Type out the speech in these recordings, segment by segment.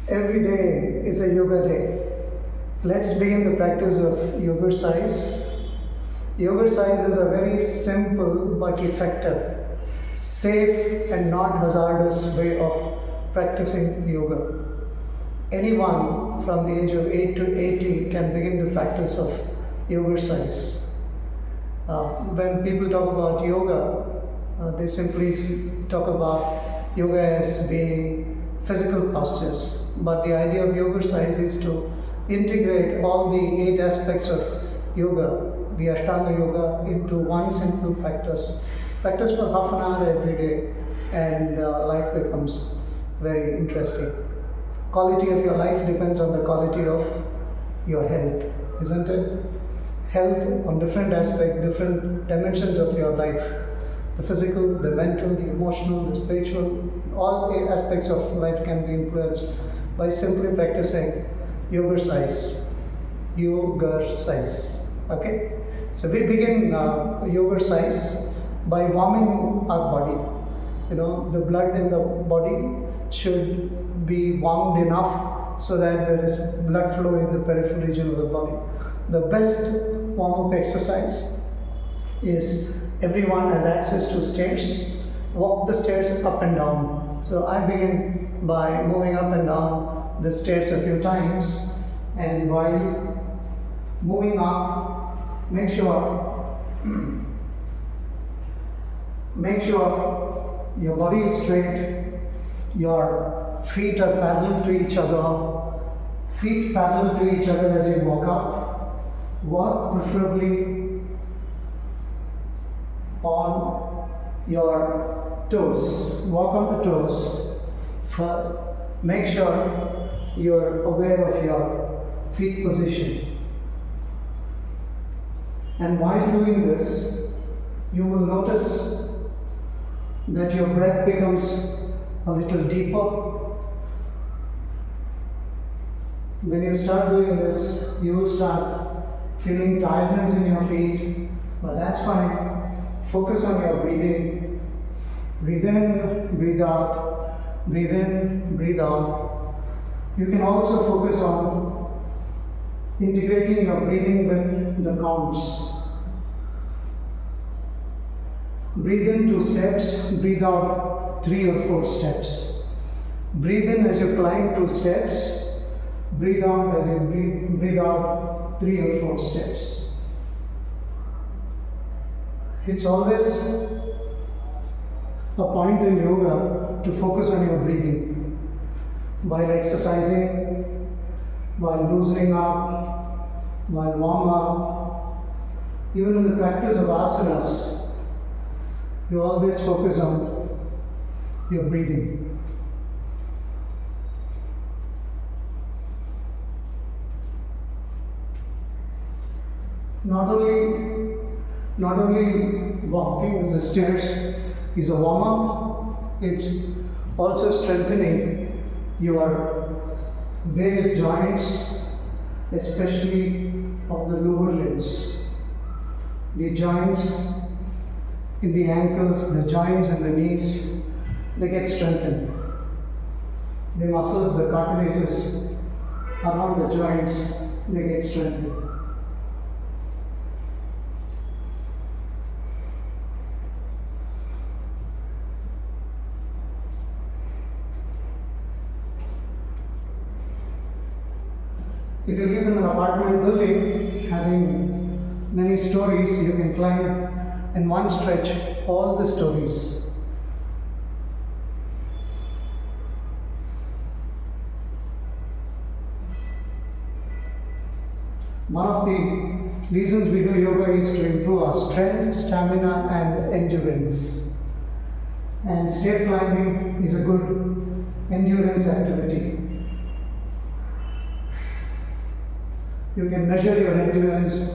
Every day is a yoga day. Let's begin the practice of Yoga+Exercise. Yoga+Exercise is a very simple but effective, safe and not hazardous way of practicing yoga. Anyone from the age of 8 to 80 can begin the practice of Yoga+Exercise. When people talk about yoga, they simply talk about yoga as being physical postures, but the idea of Yoga+Exercise is to integrate all the 8 aspects of yoga, the Ashtanga yoga, into one simple practice. Practice for half an hour every day, and life becomes very interesting. Quality of your life depends on the quality of your health, isn't it? Health on different aspects, different dimensions of your life. The physical, the mental, the emotional, the spiritual, all aspects of life can be influenced by simply practicing Yoga+Exercise. Yoga+Exercise. Okay? So we begin Yoga+Exercise by warming our body. The blood in the body should be warmed enough so that there is blood flow in the peripheral region of the body. The best warm-up exercise is everyone has access to stairs. Walk the stairs up and down. So I begin by moving up and down the stairs a few times, and while moving up, make sure your body is straight, your feet are parallel to each other, feet parallel to each other as you walk up. Walk preferably on your toes. Walk on the toes. Make sure you're aware of your feet position. And while doing this, you will notice that your breath becomes a little deeper. When you start doing this, you will start feeling tiredness in your feet, but that's fine. Focus on your breathing. Breathe in, breathe out. Breathe in, breathe out. You can also focus on integrating your breathing with the counts. Breathe in 2 steps, breathe out 3 or 4 steps. Breathe in as you climb 2 steps, breathe out as you breathe out 3 or 4 steps. It's always a point in yoga to focus on your breathing. While exercising, while loosening up, while warm up, even in the practice of asanas, you always focus on your breathing. Not only walking with the stairs is a warm-up, it's also strengthening your various joints, especially of the lower limbs. The joints in the ankles, the joints in the knees, they get strengthened. The muscles, the cartilages around the joints, they get strengthened. If you live in an apartment building having many stories, you can climb in one stretch all the stories. One of the reasons we do yoga is to improve our strength, stamina and endurance. And stair climbing is a good endurance activity. You can measure your endurance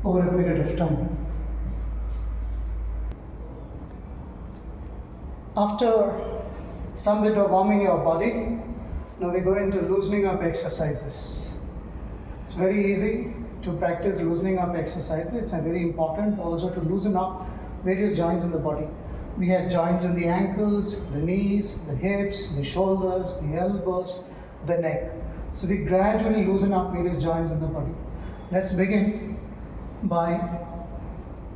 over a period of time. After some bit of warming your body, now we go into loosening up exercises. It's very easy to practice loosening up exercises. It's very important also to loosen up various joints in the body. We have joints in the ankles, the knees, the hips, the shoulders, the elbows, the neck. So we gradually loosen up various joints in the body. Let's begin by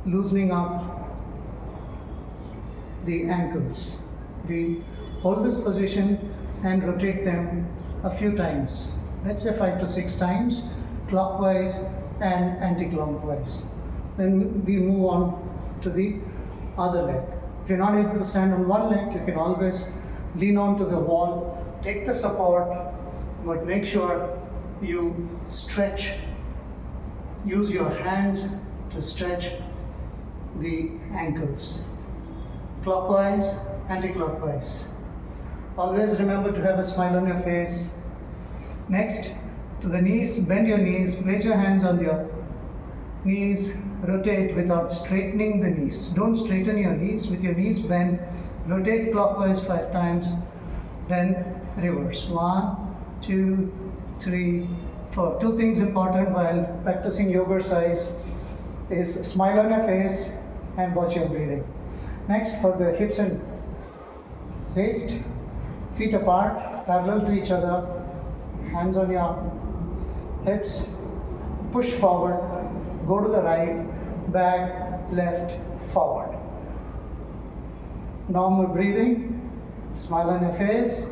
loosening up the ankles. We hold this position and rotate them a few times. Let's say 5 to 6 times, clockwise and anti-clockwise. Then we move on to the other leg. If you're not able to stand on one leg, you can always lean onto the wall, take the support, but make sure you stretch. Use your hands to stretch the ankles. Clockwise, anti-clockwise. Always remember to have a smile on your face. Next, to the knees, bend your knees, place your hands on your knees, rotate without straightening the knees. Don't straighten your knees. With your knees bent, rotate clockwise 5 times, then reverse. 1, 2, 3, 4. 2 things important while practicing yoga-exercise is smile on your face and watch your breathing. Next, for the hips and waist, feet apart, parallel to each other, hands on your hips, push forward, go to the right, back, left, forward. Normal breathing, smile on your face,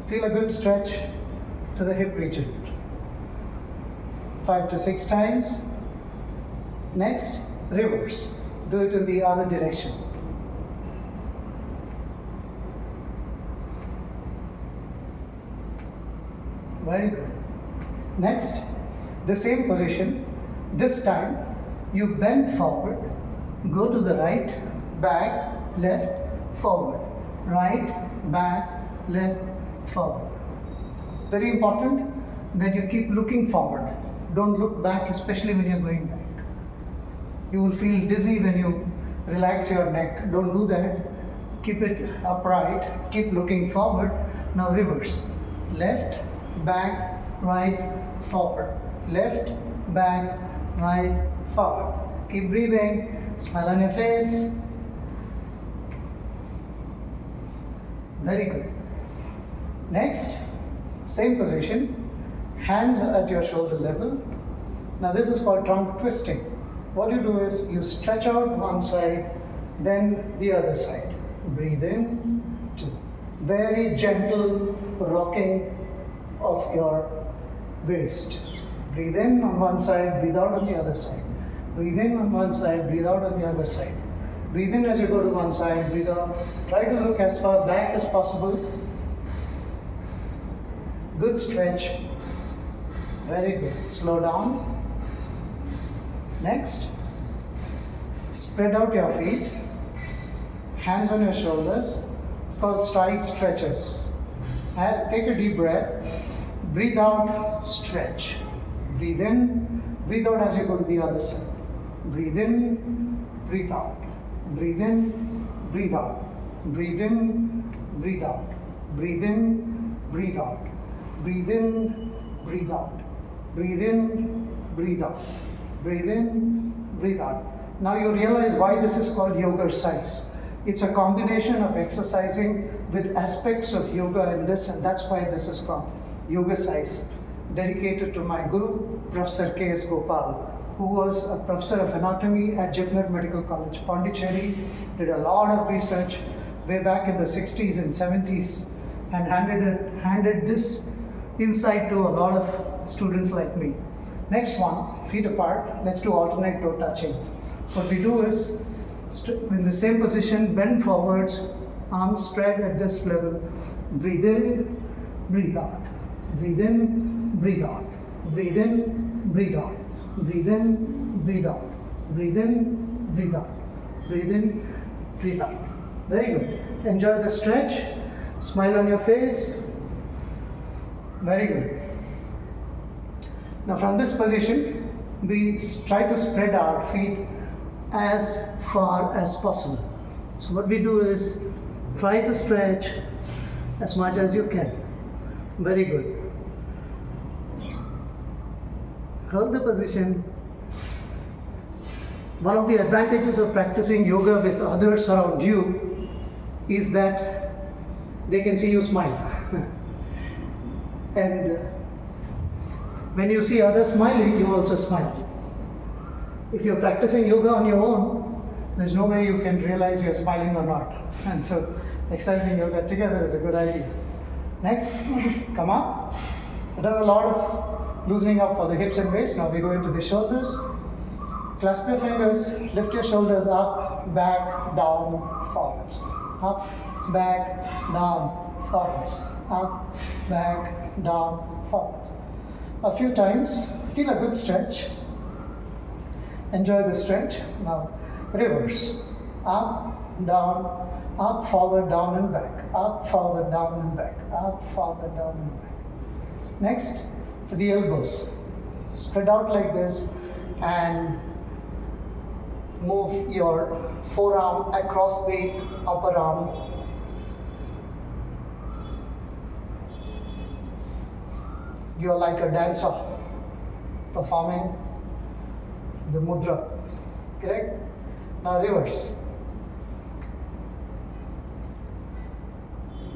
feel a good stretch to the hip region. 5 to 6 times. Next, reverse. Do it in the other direction. Very good. Next, the same position. This time, you bend forward, go to the right, back, left, forward. Right, back, left, forward. Very important that you keep looking forward. Don't look back, especially when you're going back. You will feel dizzy when you relax your neck. Don't do that. Keep it upright. Keep looking forward. Now reverse. Left, back, right, forward. Left, back, right, forward. Keep breathing. Smile on your face. Very good. Next, same position. Hands at your shoulder level. Now this is called trunk twisting. What you do is you stretch out one side, then the other side. Breathe in, 2. Very gentle rocking of your waist. Breathe in on one side, breathe out on the other side. Breathe in on one side, breathe out on the other side. Breathe in as you go to one side, breathe out. Try to look as far back as possible. Good stretch. Very good. Slow down. Next, spread out your feet, hands on your shoulders. It's called stride stretches. And take a deep breath, breathe out, stretch. Breathe in, breathe out as you go to the other side. Breathe in, breathe out. Breathe in, breathe out. Breathe in, breathe out. Breathe in, breathe out. Breathe in, breathe out. Breathe in, breathe out. Breathe in, breathe out. Now you realize why this is called yoga-exercise. It's a combination of exercising with aspects of yoga and this, and that's why this is called yoga-exercise. Dedicated to my guru, Professor K.S. Gopal, who was a professor of anatomy at Jagannat Medical College, Pondicherry, did a lot of research way back in the 60s and 70s and handed this insight to a lot of students like me. Next one, feet apart. Let's do alternate toe touching. What we do is, in the same position, bend forwards, arms spread at this level. Breathe in, breathe out. Breathe in, breathe out. Breathe in, breathe out. Breathe in, breathe out. Breathe in, breathe out. Breathe in, breathe out. Very good. Enjoy the stretch. Smile on your face. Very good. Now from this position, we try to spread our feet as far as possible. So what we do is try to stretch as much as you can. Very good. Hold the position. One of the advantages of practicing yoga with others around you is that they can see you smile. And when you see others smiling, you also smile. If you're practicing yoga on your own, there's no way you can realize you're smiling or not. And so exercising yoga together is a good idea. Next, come up. I've done a lot of loosening up for the hips and waist. Now we go into the shoulders. Clasp your fingers, lift your shoulders up, back, down, forwards. Up, back, down, forwards. Up, back, down, forwards. A few times, feel a good stretch. Enjoy the stretch. Now, reverse. Up, down, up, forward, down and back. Up, forward, down and back. Up, forward, down and back. Next, for the elbows. Spread out like this and move your forearm across the upper arm. You're like a dancer performing the mudra, correct? Now reverse.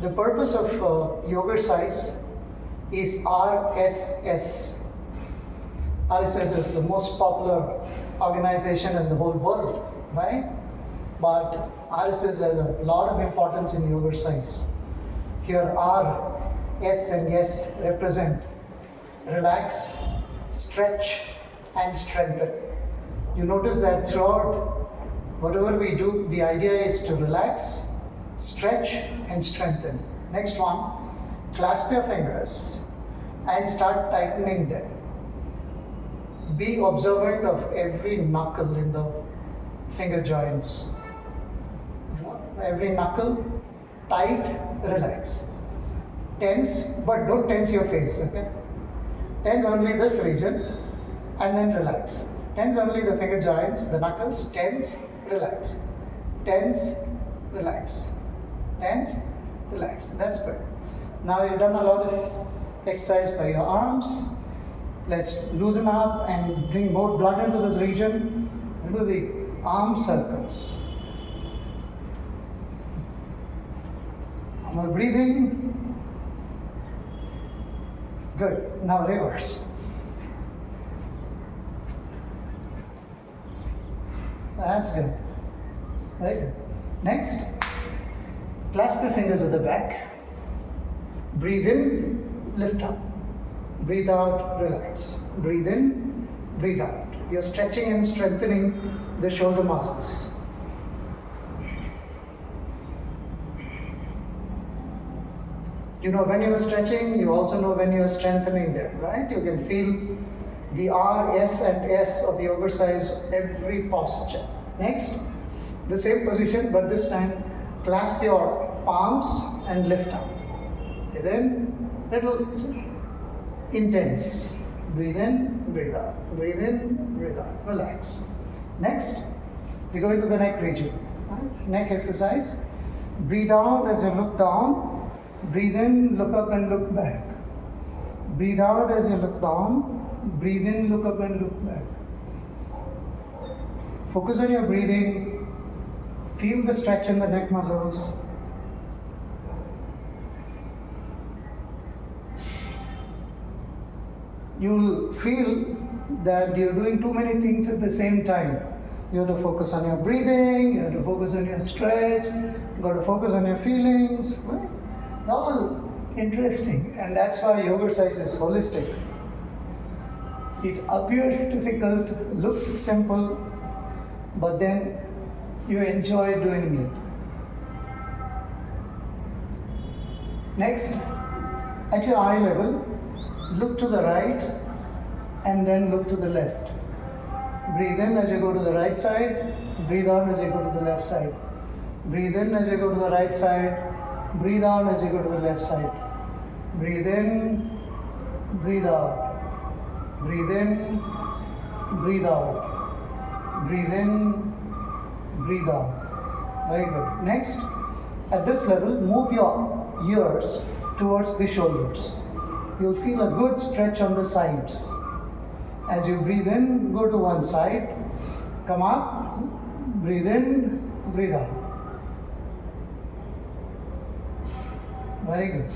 The purpose of Yogercise is RSS. RSS is the most popular organization in the whole world, right? But RSS has a lot of importance in Yogercise. Here R, S and S represent relax, stretch and strengthen. You notice that throughout whatever we do, the idea is to relax, stretch and strengthen. Next one, clasp your fingers and start tightening them. Be observant of every knuckle in the finger joints. Every knuckle, tight, relax. Tense, but don't tense your face, okay? Tense only this region and then relax. Tense only the finger joints, the knuckles, tense, relax. Tense, relax. Tense, relax. That's good. Now you've done a lot of exercise for your arms. Let's loosen up and bring more blood into this region. Do the arm circles. Normal breathing. Good. Now reverse. That's good. Very good. Next, clasp your fingers at the back. Breathe in, lift up. Breathe out, relax. Breathe in, breathe out. You're stretching and strengthening the shoulder muscles. You know when you're stretching, you also know when you're strengthening them, right? You can feel the R, S and S of Yogercise every posture. Next, the same position, but this time clasp your palms and lift up. Okay, then little intense. Breathe in, breathe out. Breathe in, breathe out. Relax. Next, we go into the neck region. Right? Neck exercise. Breathe out as you look down. Breathe in, look up and look back. Breathe out as you look down. Breathe in, look up and look back. Focus on your breathing. Feel the stretch in the neck muscles. You'll feel that you're doing too many things at the same time. You have to focus on your breathing, you have to focus on your stretch, you got to focus on your feelings. Right? It's all interesting, and that's why Yogercise is holistic. It appears difficult, looks simple, but then you enjoy doing it. Next, at your eye level, look to the right and then look to the left. Breathe in as you go to the right side, breathe out as you go to the left side. Breathe in as you go to the right side, breathe out as you go to the left side. Breathe in, breathe out. Breathe in, breathe out. Breathe in, breathe out. Very good. Next, at this level, move your ears towards the shoulders. You'll feel a good stretch on the sides. As you breathe in, go to one side, come up, breathe in, breathe out. Very good.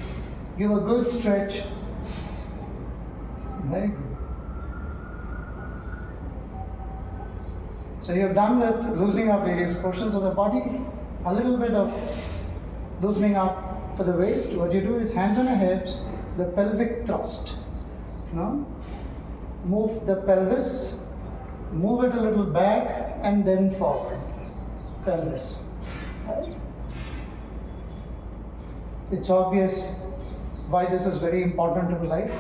Give a good stretch. Very good. So you have done with loosening up various portions of the body, a little bit of loosening up for the waist. What you do is hands on your hips, the pelvic thrust. Move the pelvis, move it a little back and then forward. Pelvis. Right? It's obvious why this is very important in life.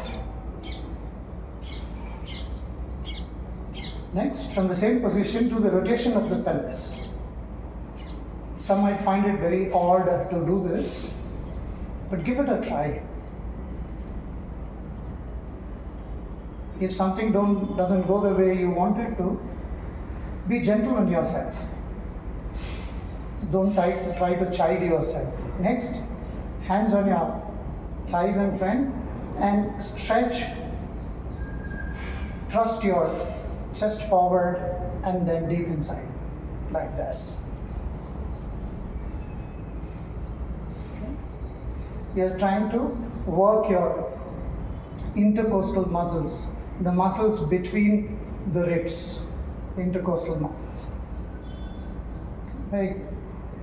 Next, from the same position, do the rotation of the pelvis. Some might find it very odd to do this, but give it a try. If something doesn't go the way you want it to, be gentle on yourself. Don't try to chide yourself. Next, hands on your thighs in front and stretch. Thrust your chest forward and then deep inside, like this. Okay. You're trying to work your intercostal muscles, the muscles between the ribs, intercostal muscles. Very good.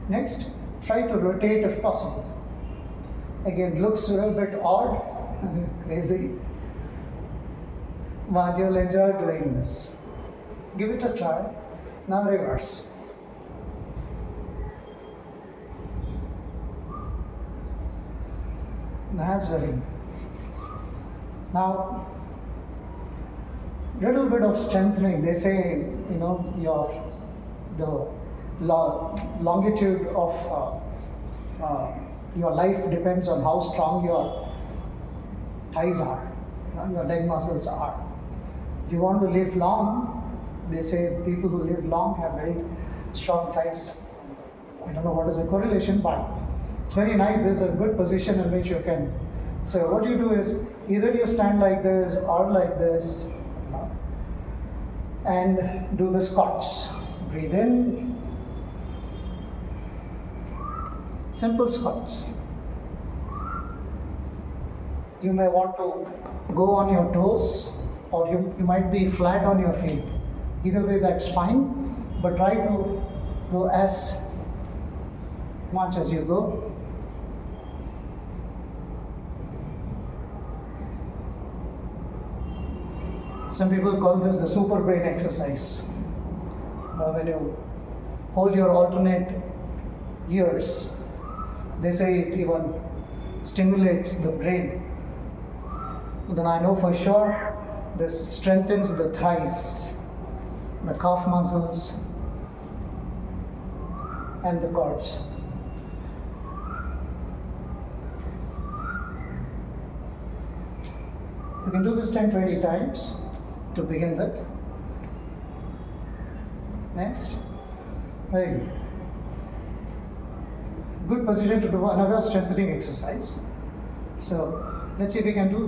Next, try to rotate if possible. Again, looks a little bit odd, crazy, but you'll enjoy doing this. Give it a try. Now reverse. That's very good. Now, little bit of strengthening. They say, the longitude of your life depends on how strong your thighs are, your leg muscles are. If you want to live long, they say people who live long have very strong thighs. I don't know what is the correlation, but it's very nice. There's a good position in which you can. So what you do is either you stand like this or like this and do the squats. Breathe in. Simple squats. You may want to go on your toes or you might be flat on your feet. Either way, that's fine, but try to go as much as you go. Some people call this the super brain exercise. When you hold your alternate ears, they say it even stimulates the brain. Then I know for sure this strengthens the thighs, the calf muscles, and the quads. You can do this 10-20 times to begin with. Next. Very good. Good position to do another strengthening exercise. So let's see if we can do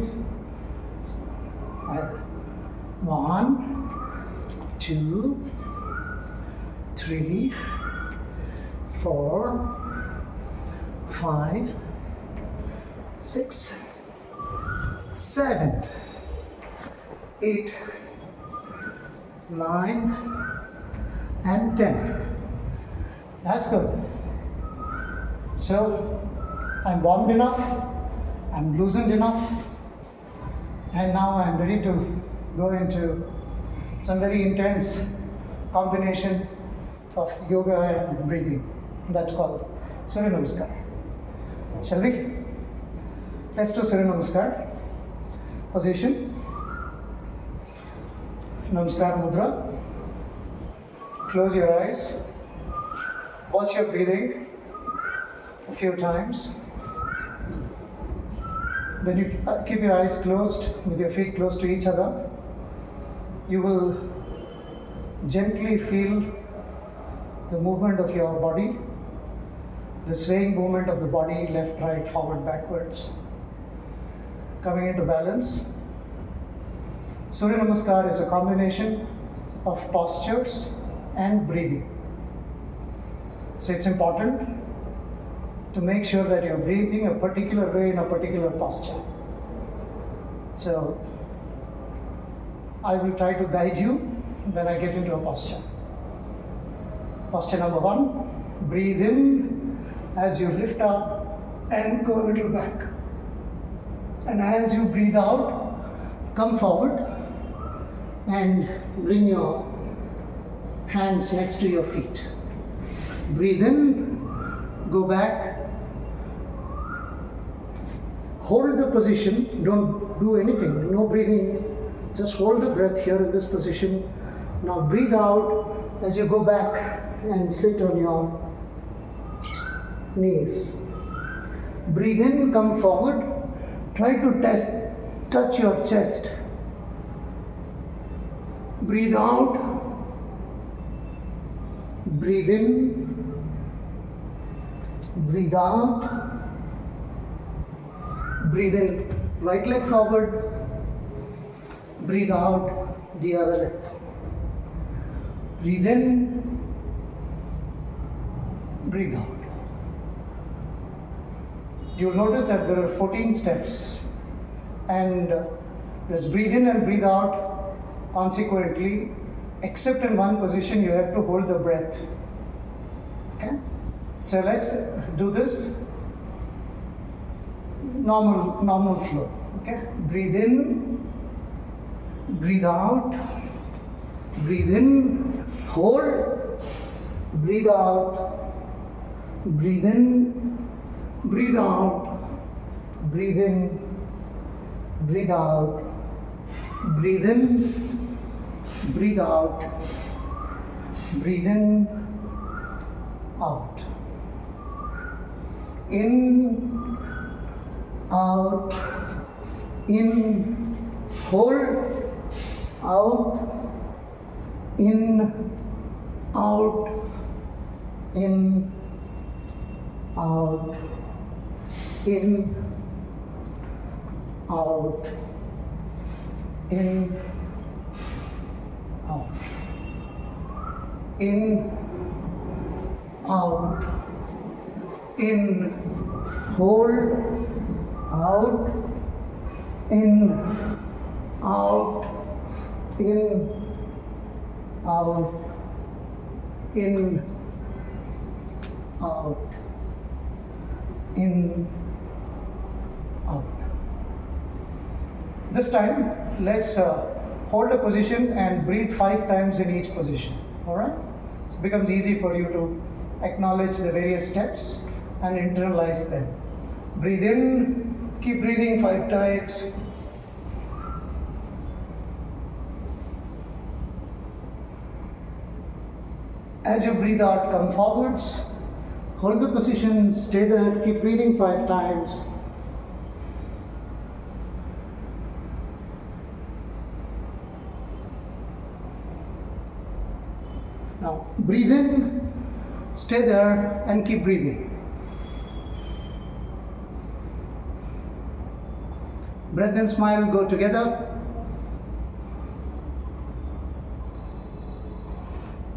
1, 2, 3, 4, 5, 6, 7, 8, 9, and 10. That's good. So I'm warmed enough, I'm loosened enough, and now I'm ready to go into some very intense combination of yoga and breathing. That's called Surya namaskar. Shall we? Let's do Surya namaskar. Position. Namaskar mudra. Close your eyes. Watch your breathing a few times. When you keep your eyes closed with your feet close to each other, you will gently feel the movement of your body, the swaying movement of the body, left, right, forward, backwards, coming into balance. Surya Namaskar is a combination of postures and breathing. So it's important to make sure that you're breathing a particular way in a particular posture. So I will try to guide you when I get into a posture. Posture number 1, breathe in as you lift up and go a little back. And as you breathe out, come forward and bring your hands next to your feet. Breathe in, go back, hold the position, don't do anything, no breathing, just hold the breath here in this position. Now breathe out as you go back and sit on your knees. Breathe in, come forward, try to touch your chest. Breathe out, breathe in, breathe out, breathe in, right leg forward, breathe out, the other leg. Breathe in, breathe out. You'll notice that there are 14 steps, and this breathe in and breathe out. Consequently, except in one position, you have to hold the breath. Okay? So let's do this normal flow. Okay? Breathe in, breathe out, breathe in, hold, breathe out, breathe in, breathe out, breathe in, breathe out, breathe in, breathe out, breathe in, out, in, out, in, hold, out, in, out, in, out, in, out, in, out, in, out, in, hold, out, in, out, in, out, in, out, in, out. This time, let's hold a position and breathe 5 times in each position. Alright? So it becomes easy for you to acknowledge the various steps and internalize them. Breathe in, keep breathing 5 times. As you breathe out, come forwards. Hold the position, stay there, keep breathing 5 times. Now, breathe in, stay there, and keep breathing. Breath and smile go together.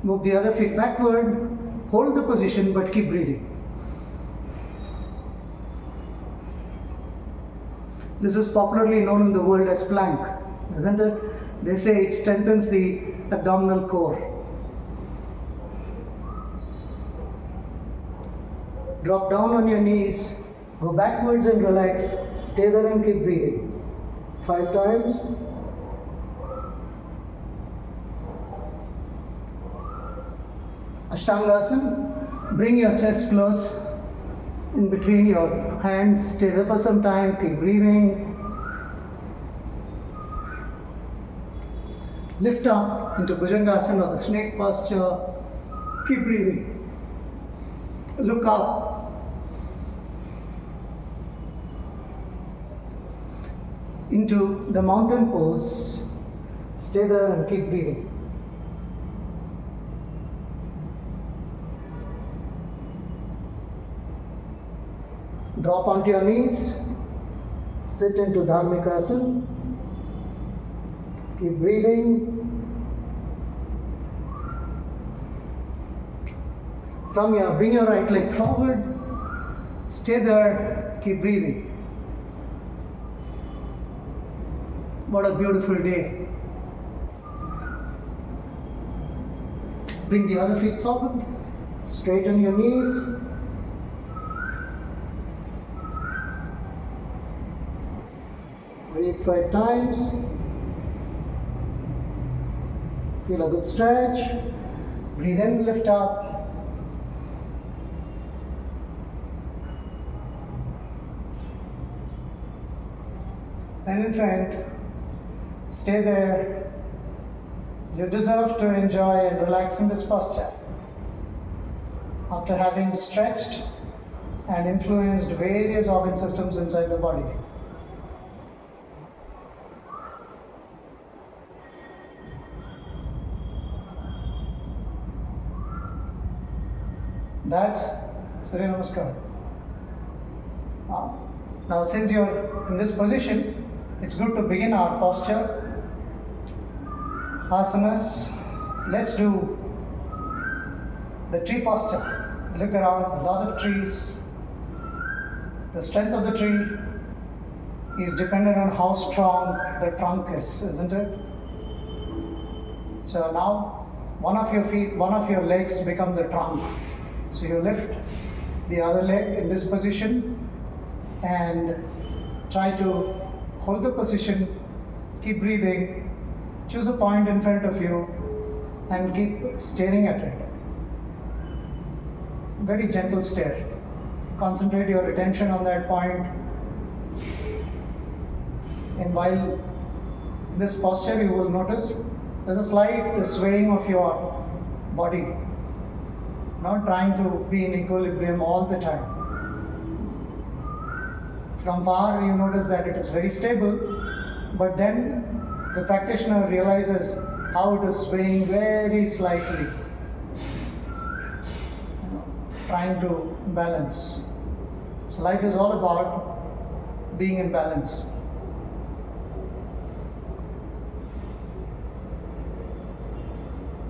Move the other feet backward. Hold the position, but keep breathing. This is popularly known in the world as plank, isn't it? They say it strengthens the abdominal core. Drop down on your knees, go backwards and relax, stay there and keep breathing. 5 times. Ashtangasana, bring your chest close in between your hands, stay there for some time, keep breathing. Lift up into Bhujangasana or the snake posture, keep breathing. Look up. Into the mountain pose, stay there and keep breathing. Drop onto your knees, sit into Dharmikasana, keep breathing. From here, bring your right leg forward, Stay there, keep breathing. What a beautiful day. Bring the other feet forward, straighten your knees. Breathe 5 times. Feel a good stretch. Breathe in, lift up. Then in front, stay there. You deserve to enjoy and relax in this posture. After having stretched and influenced various organ systems inside the body. That's Surya namaskar. Now since you're in this position, it's good to begin our posture. Asanas. Let's do the tree posture. Look around, a lot of trees. The strength of the tree is dependent on how strong the trunk is, isn't it? So now one of your feet, one of your legs becomes the trunk. So you lift the other leg in this position and try to hold the position, keep breathing, choose a point in front of you and keep staring at it. Very gentle stare. Concentrate your attention on that point. And while in this posture you will notice there's a slight swaying of your body. Not trying to be in equilibrium all the time. From far you notice that it is very stable, but then the practitioner realizes how it is swaying very slightly, trying to balance. So life is all about being in balance.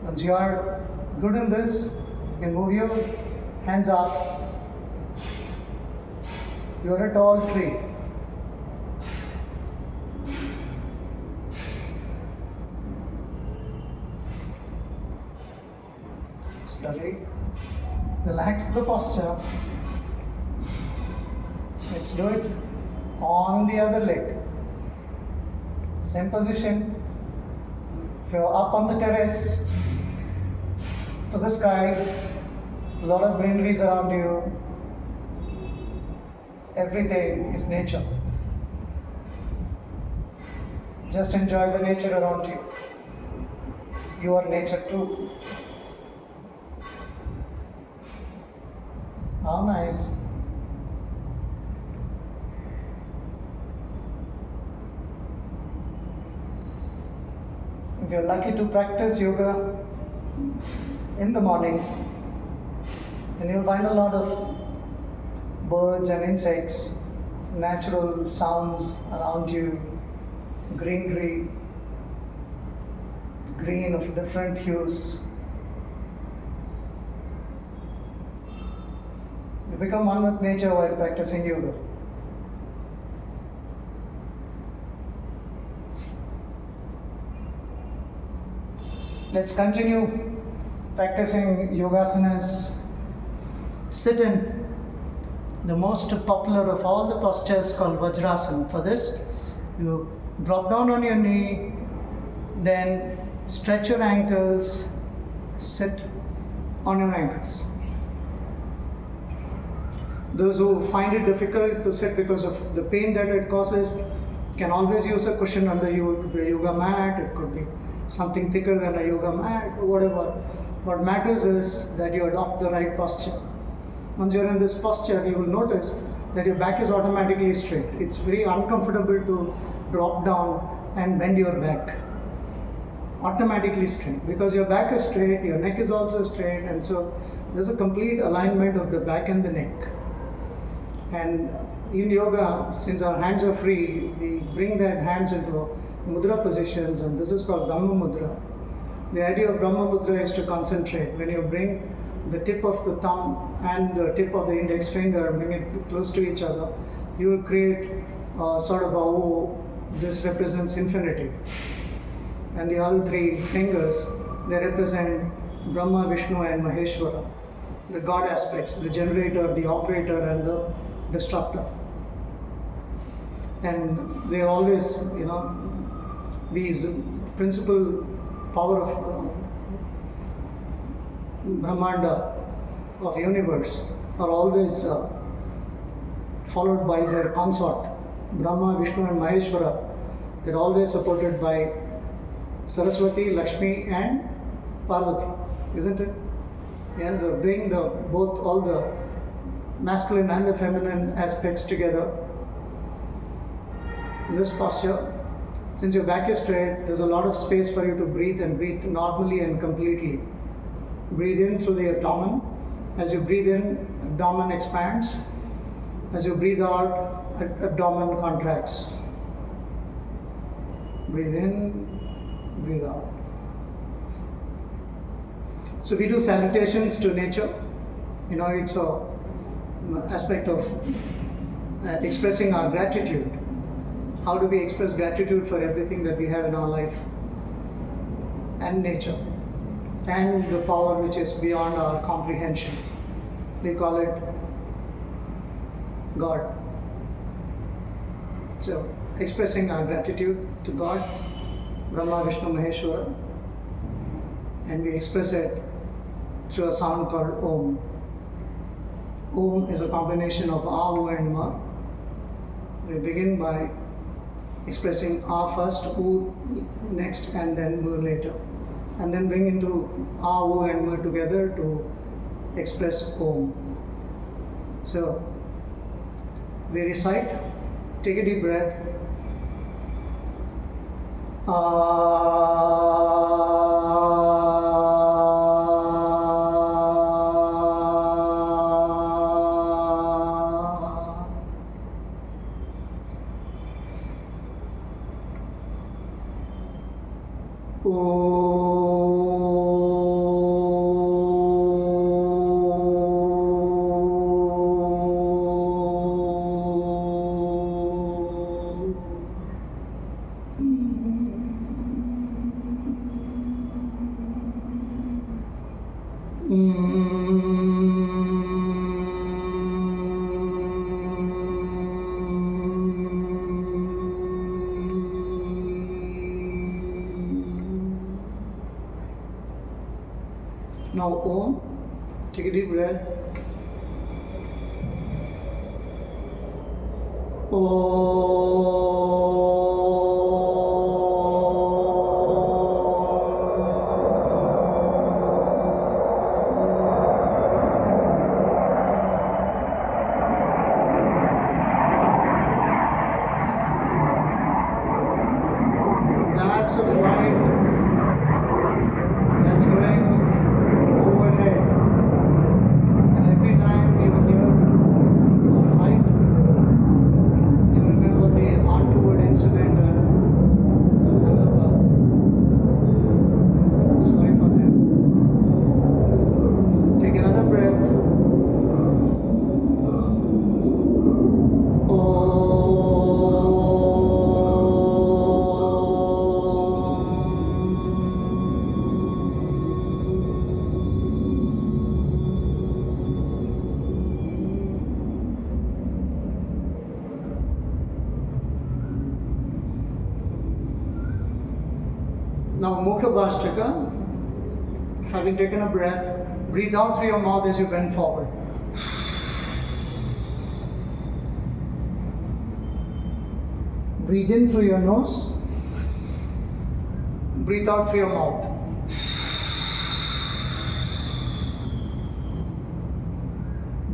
Once you are good in this, you can move your hands up. You are a tall tree. Slowly relax the posture. Let's do it on the other leg. Same position. If you're up on the terrace to the sky, a lot of greenery around you. Everything is nature. Just enjoy the nature around you. You are nature too. How nice. If you're lucky to practice yoga in the morning, then you'll find a lot of birds and insects, natural sounds around you, greenery, green of different hues. You become one with nature while practicing yoga. Let's continue practicing yogasanas. Sit in the most popular of all the postures called Vajrasana. For this, you drop down on your knee, then stretch your ankles, sit on your ankles. Those who find it difficult to sit because of the pain that it causes can always use a cushion under you. It could be a yoga mat, it could be something thicker than a yoga mat, or whatever. What matters is that you adopt the right posture. Once you're in this posture, you will notice that your back is automatically straight. It's very uncomfortable to drop down and bend your back. Automatically straight. Because your back is straight, your neck is also straight, and so there's a complete alignment of the back and the neck. And in yoga, since our hands are free, we bring that hands into mudra positions, and this is called Brahma Mudra. The idea of Brahma Mudra is to concentrate. When you bring the tip of the thumb and the tip of the index finger, bring it close to each other, you will create sort of a O. This represents infinity. And the other three fingers, they represent Brahma, Vishnu and Maheshwara, the God aspects, the generator, the operator and the destructor. And they are always, these principal power of Brahmanda, of universe, are always followed by their consort, Brahma, Vishnu and Maheshwara. They're always supported by Saraswati, Lakshmi and Parvati, isn't it? Yeah, so bring all the masculine and the feminine aspects together. In this posture, since your back is straight, there's a lot of space for you to breathe and breathe normally and completely. Breathe in through the abdomen. As you breathe in, abdomen expands. As you breathe out, abdomen contracts. Breathe in, breathe out. So we do salutations to nature. It's an aspect of expressing our gratitude. How do we express gratitude for everything that we have in our life and nature and the power which is beyond our comprehension? We call it God. So expressing our gratitude to God, Brahma, Vishnu, Maheshwara, and we express it through a sound called Om. Om is a combination of A, U and Ma. We begin by expressing A first, U next and then M later. And then bring into A, U and M together to express Om. So we recite, take a deep breath. Now Om, take a deep breath. That's a flight that's going overhead, and every time you hear a flight, you remember the untoward incident in Ahmedabad. Sorry for them. Take another breath. Now Mukha Bhastrika, having taken a breath, breathe out through your mouth as you bend forward. Breathe in through your nose, breathe out through your mouth.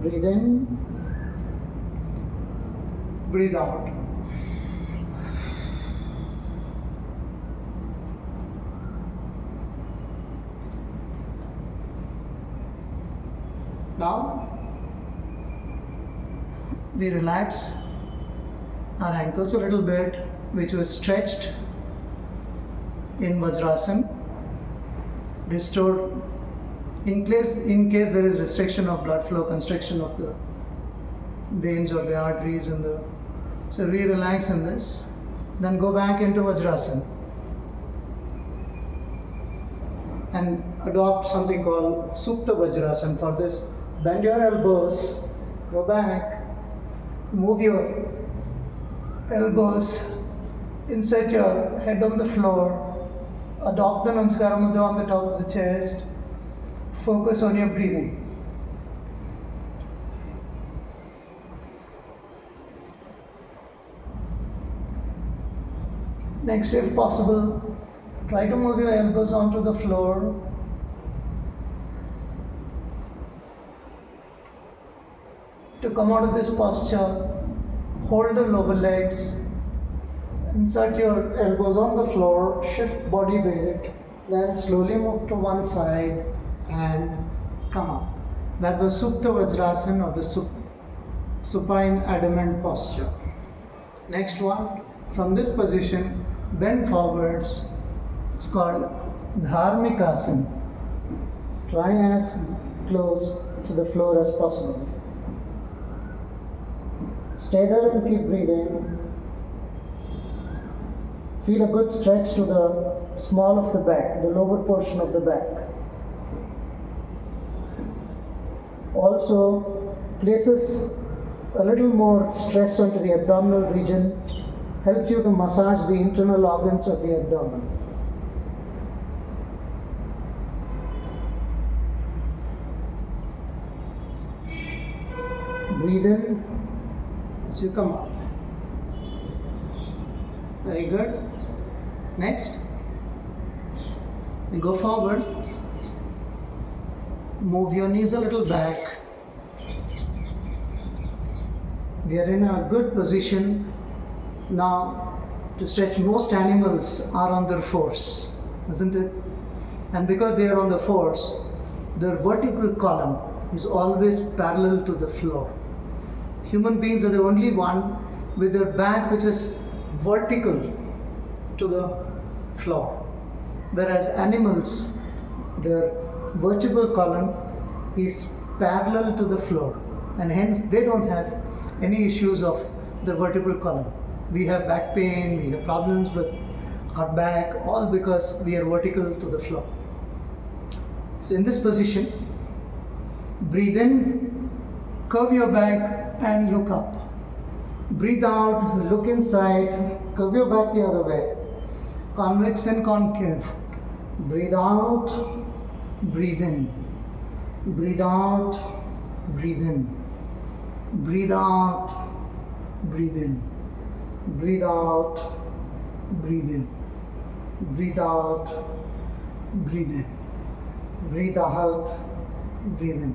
Breathe in, breathe out. Now, we relax our ankles a little bit, which was stretched in Vajrasana, restored In case there is restriction of blood flow, constriction of the veins or the arteries in the, so relax in this, then go back into Vajrasana and adopt something called Supta Vajrasana. For this, bend your elbows, go back, move your elbows, insert your head on the floor, adopt the namaskar mudra on the top of the chest, focus on your breathing. Next, if possible, try to move your elbows onto the floor. To come out of this posture, hold the lower legs, insert your elbows on the floor, shift body weight, then slowly move to one side and come up. That was Supta Vajrasana, or the supine adamant posture. Next one, from this position, bend forwards. It's called Dharmikasana. Try as close to the floor as possible. Stay there and keep breathing. Feel a good stretch to the small of the back, the lower portion of the back. Also places a little more stress onto the abdominal region, helps you to massage the internal organs of the abdomen. Breathe in as you come up. Very good. Next, we go forward. Move your knees a little back. We are in a good position now to stretch. Most animals are on their force, isn't it? And because they are on the force, their vertical column is always parallel to the floor. Human beings are the only one with their back which is vertical to the floor, whereas animals, their vertebral column is parallel to the floor, and hence they don't have any issues of the vertebral column. We have back pain, we have problems with our back, all because we are vertical to the floor. So in this position, breathe in, curve your back and look up. Breathe out, look inside, curve your back the other way. Convex and concave. Breathe out, breathe in. Breathe out, breathe in. Breathe out, breathe in. Breathe out, breathe in. Breathe out, breathe in. Breathe out, breathe in.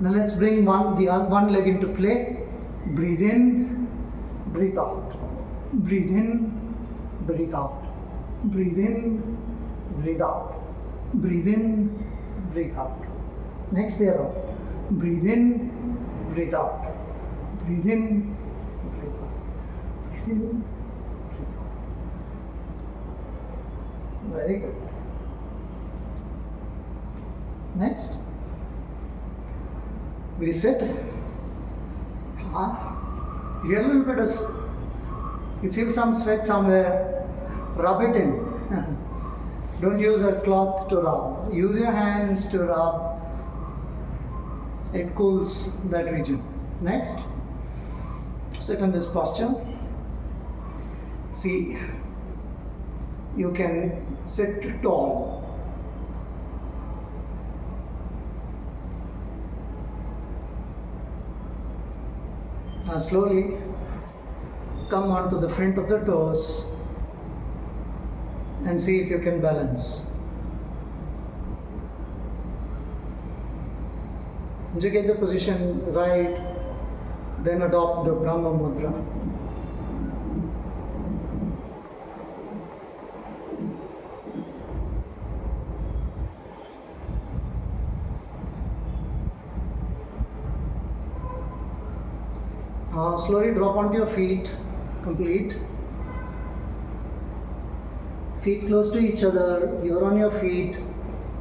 Now let's bring one leg into play. Breathe in, breathe out. Breathe in, breathe out. Breathe in, breathe out. Breathe in, breathe out. Next, the other. Breathe in, breathe out. Breathe in, breathe out. Breathe in, breathe out. Very good. Next, we sit. Here a little bit of, you feel some sweat somewhere, rub it in. Don't use a cloth to rub. Use your hands to rub. It cools that region. Next, sit in this posture. See, you can sit tall. Now slowly come onto the front of the toes and see if you can balance. Once you get the position right, then adopt the Brahma Mudra. Slowly drop onto your feet, complete. Feet close to each other, you're on your feet.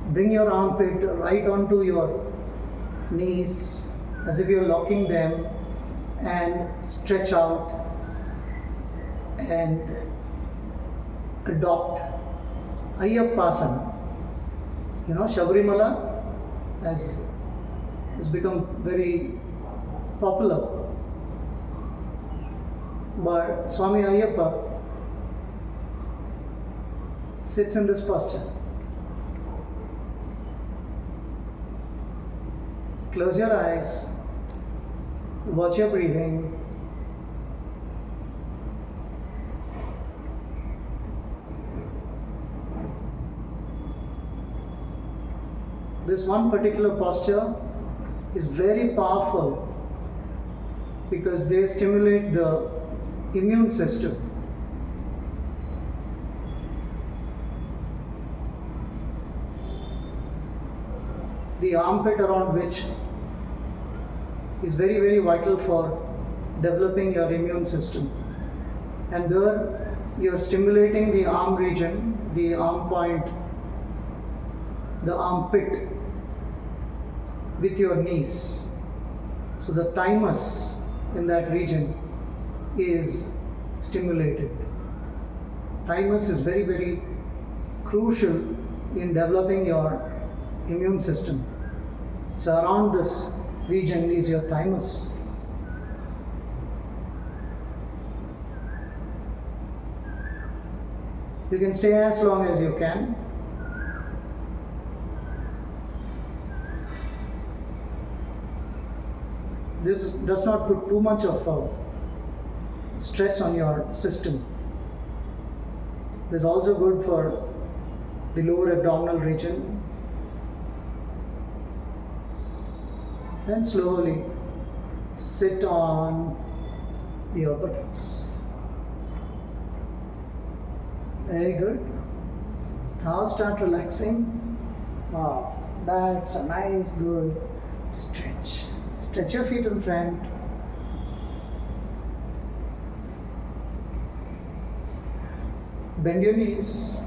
Bring your armpit right onto your knees as if you're locking them, and stretch out and adopt Ayyappasana. You know, Shabarimala has become very popular, but Swami Ayyappa sits in this posture. Close your eyes, watch your breathing. This one particular posture is very powerful because they stimulate the immune system. The armpit around which is very, very vital for developing your immune system. And there you are stimulating the arm region, the arm point, the armpit with your knees. So the thymus in that region is stimulated. Thymus is very, very crucial in developing your immune system. So around this region is your thymus. You can stay as long as you can. This does not put too much of stress on your system. This is also good for the lower abdominal region. And slowly sit on your buttocks. Very good. Now start relaxing. Wow, that's a nice, good stretch. Stretch your feet in front. Bend your knees.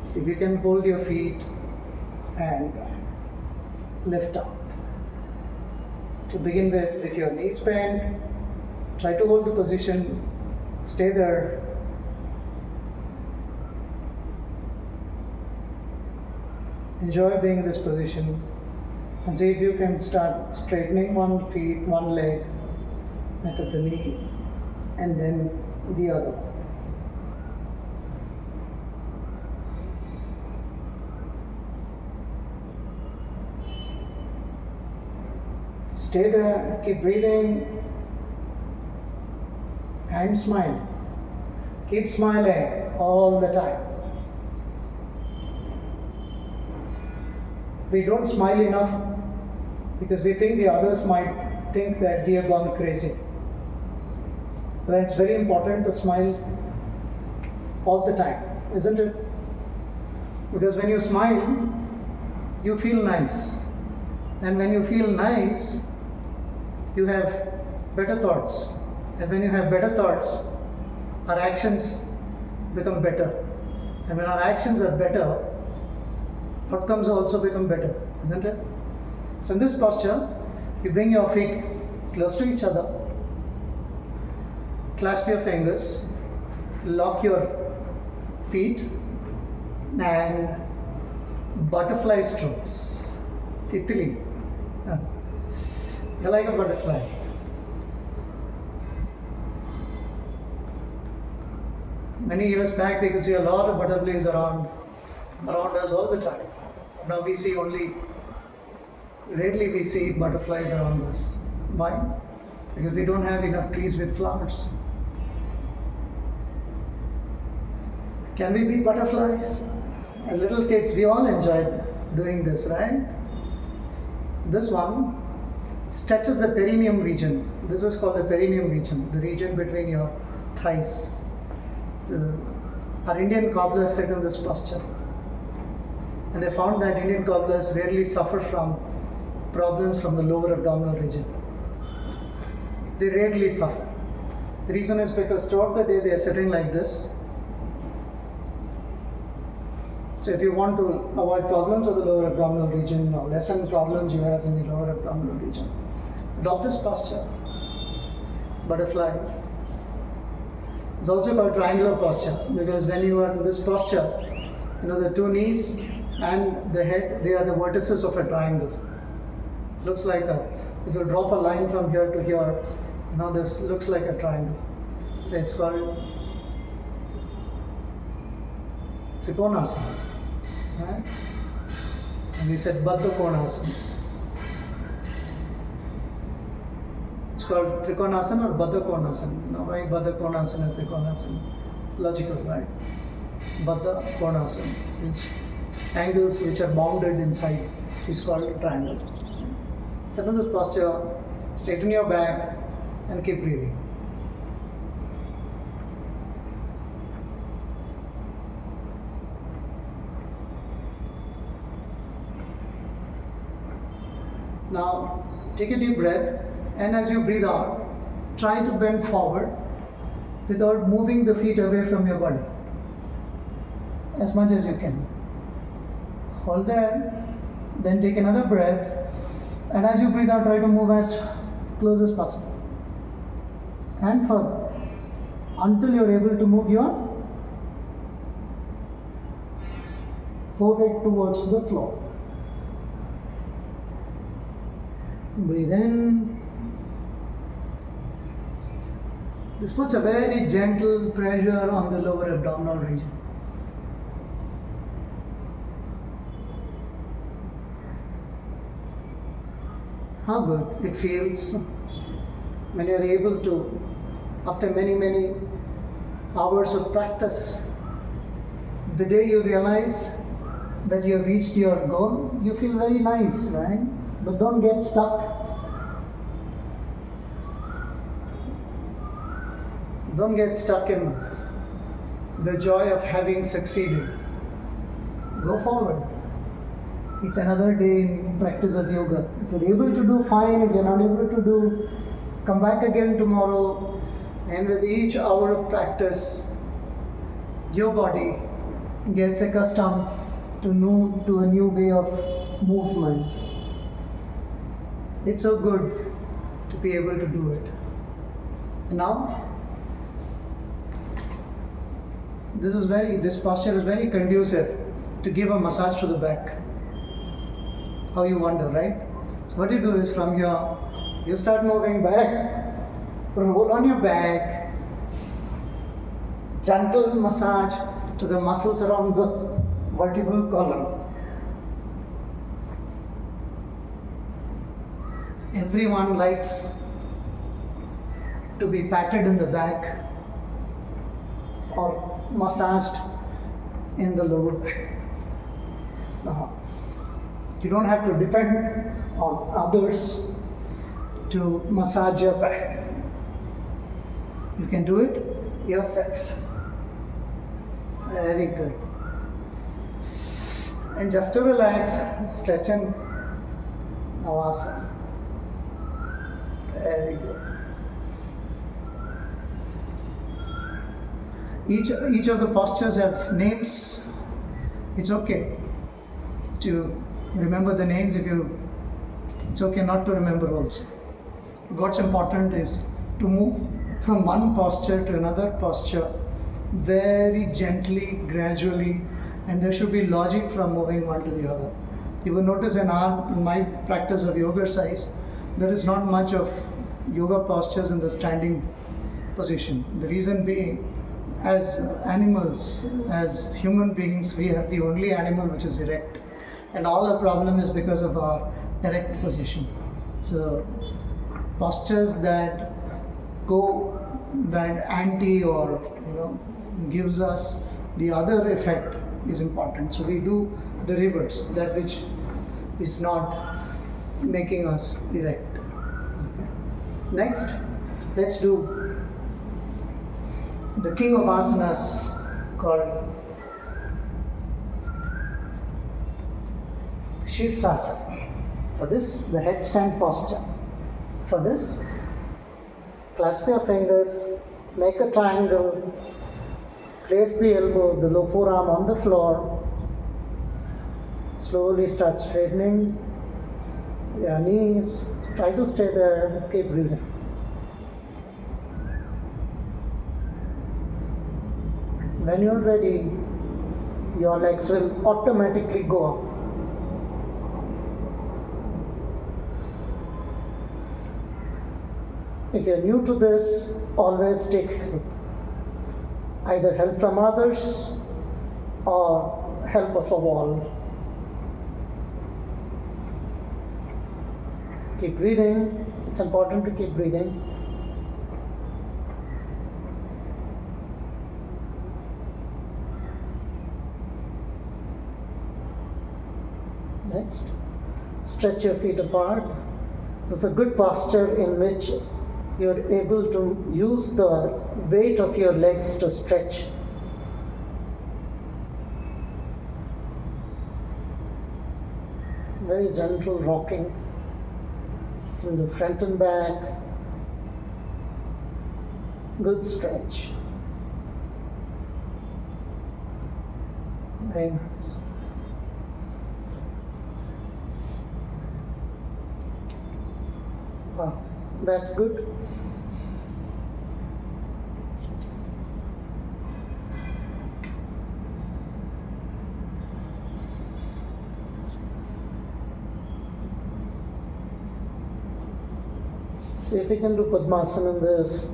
See if you can hold your feet and lift up. To begin with your knees bent, try to hold the position, stay there. Enjoy being in this position and see if you can start straightening one feet, one leg, back at the knee, and then the other. Stay there, keep breathing, and smile. Keep smiling all the time. We don't smile enough because we think the others might think that we have gone crazy. But it's very important to smile all the time, isn't it? Because when you smile, you feel nice. And when you feel nice, you have better thoughts. And when you have better thoughts, our actions become better. And when our actions are better, outcomes also become better, isn't it? So in this posture, you bring your feet close to each other, clasp your fingers, lock your feet, and butterfly strokes. Titili. You're like a butterfly. Many years back, we could see a lot of butterflies around us all the time. Now we see rarely we see butterflies around us. Why? Because we don't have enough trees with flowers. Can we be butterflies? As little kids, we all enjoyed doing this, right? This one stretches the perineum region. This is called the perineum region, the region between your thighs. Our Indian cobblers sit in this posture. And they found that Indian cobblers rarely suffer from problems from the lower abdominal region. They rarely suffer. The reason is because throughout the day they are sitting like this. So if you want to avoid problems of the lower abdominal region or lessen problems you have in the lower abdominal region, adopt this posture. Butterfly. It's also called triangular posture because when you are in this posture, the two knees and the head, they are the vertices of a triangle. Looks like if you drop a line from here to here, this looks like a triangle. So it's called Trikonasana. Right? And we said Baddha Konasana. It's called Trikonasana or Baddha Konasana. Now why Baddha Konasana, Trikonasana? Logical, right? Baddha Konasana. It's angles which are bounded inside is called triangle. It's another posture. Straighten your back and keep breathing. Now take a deep breath, and as you breathe out, try to bend forward without moving the feet away from your body as much as you can. Hold there, then take another breath, and as you breathe out, try to move as close as possible and further until you are able to move your forehead towards the floor. Breathe in. This puts a very gentle pressure on the lower abdominal region. How good it feels when you're able to, after many hours of practice, the day you realize that you have reached your goal, you feel very nice, right? But don't get stuck. Don't get stuck in the joy of having succeeded. Go forward. It's another day in practice of yoga. If you're able to do, fine. If you're not able to do, come back again tomorrow. And with each hour of practice, your body gets accustomed to a new way of movement. It's so good to be able to do it. And now, this posture is very conducive to give a massage to the back. How you wonder, right? So what you do is from here, you start moving back, roll on your back, gentle massage to the muscles around the vertebral column. Everyone likes to be patted in the back or massaged in the lower back. Now, you don't have to depend on others to massage your back. You can do it yourself. Very good. And just to relax, stretch and navasana. Very good. Each of the postures have names. It's okay to remember the names. It's okay not to remember also. What's important is to move from one posture to another posture very gently, gradually, and there should be logic from moving one to the other. You will notice in my practice of Yogercise, there is not much of yoga postures in the standing position. The reason being, as animals, as human beings, we are the only animal which is erect. And all our problem is because of our erect position. So postures that anti or gives us the other effect is important. So we do the reverse, that which is not making us erect. Okay. Next, let's do the king of asanas called Shirsasana. For this, the headstand posture. For this, clasp your fingers, make a triangle, place the elbow, the low forearm on the floor, Slowly start straightening your knees. Try to stay there. Keep breathing. When you're ready, your legs will automatically go up. If you're new to this, always take help. Either help from others or help of a wall. Keep breathing. It's important to keep breathing. Next, stretch your feet apart. This is a good posture in which you're able to use the weight of your legs to stretch. Very gentle rocking in the front and back. Good stretch. Very nice. Wow, that's good. See if we can do Padmasana in this.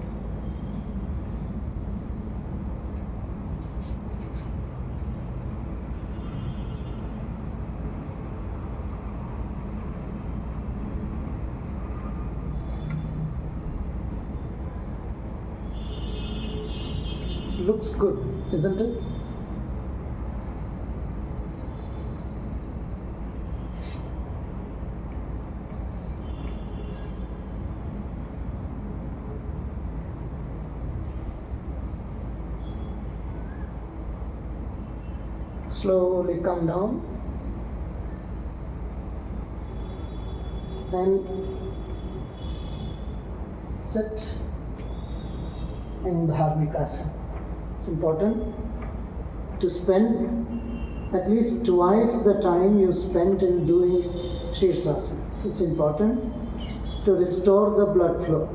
Looks good, isn't it? Slowly come down and sit in Dharmikasana. It's important to spend at least twice the time you spent in doing Shirsasana. It's important to restore the blood flow.